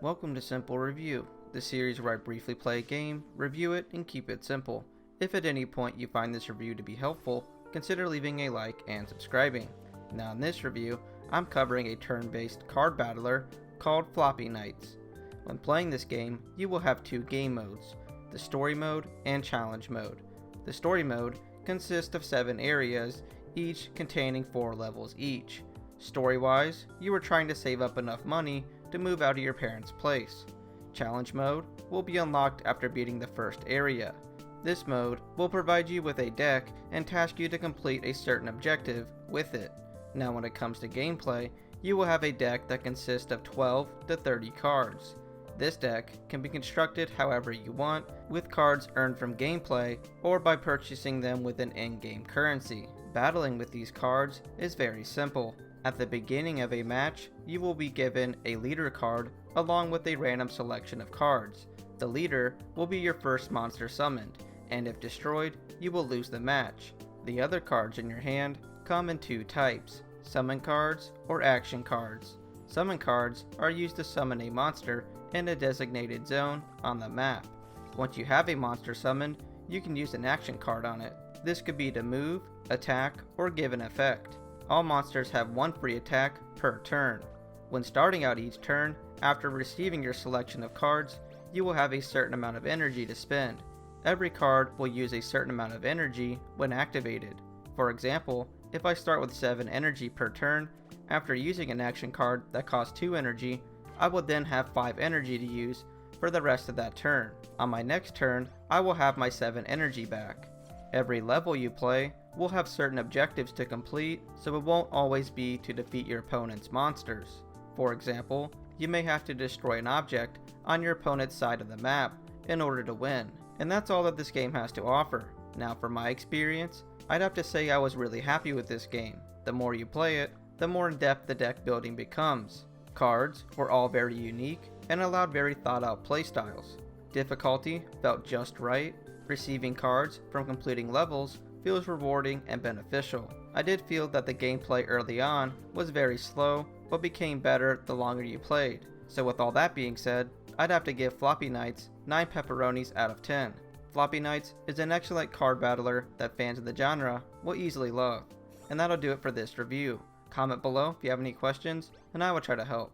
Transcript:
Welcome to Simple Review, the series where I briefly play a game, review it, and keep it simple. If at any point you find this review to be helpful, consider leaving a like and subscribing. Now in this review, I'm covering a turn-based card battler called Floppy Nights. When playing this game, you will have two game modes, the story mode and challenge mode. The story mode consists of 7 areas, each containing 4 levels each. Story-wise, you are trying to save up enough money to move out of your parents' place. Challenge mode will be unlocked after beating the first area. This mode will provide you with a deck and task you to complete a certain objective with it. Now when it comes to gameplay, you will have a deck that consists of 12 to 30 cards. This deck can be constructed however you want, with cards earned from gameplay or by purchasing them with an in-game currency. Battling with these cards is very simple. At the beginning of a match, you will be given a leader card along with a random selection of cards. The leader will be your first monster summoned, and if destroyed, you will lose the match. The other cards in your hand come in 2 types, summon cards or action cards. Summon cards are used to summon a monster in a designated zone on the map. Once you have a monster summoned, you can use an action card on it. This could be to move, attack, or give an effect. All monsters have 1 free attack per turn. When starting out each turn, after receiving your selection of cards, you will have a certain amount of energy to spend. Every card will use a certain amount of energy when activated. For example, if I start with 7 energy per turn, after using an action card that costs 2 energy, I will then have 5 energy to use for the rest of that turn. On my next turn, I will have my 7 energy back. Every level you play will have certain objectives to complete, so it won't always be to defeat your opponent's monsters. For example, you may have to destroy an object on your opponent's side of the map in order to win. And that's all that this game has to offer. Now for my experience, I'd have to say I was really happy with this game. The more you play it, the more in depth the deck building becomes. Cards were all very unique and allowed very thought out playstyles. Difficulty felt just right. Receiving cards from completing levels feels rewarding and beneficial. I did feel that the gameplay early on was very slow, but became better the longer you played. So with all that being said, I'd have to give Floppy Nights 9 pepperonis out of 10. Floppy Nights is an excellent card battler that fans of the genre will easily love. And that'll do it for this review. Comment below if you have any questions, and I will try to help.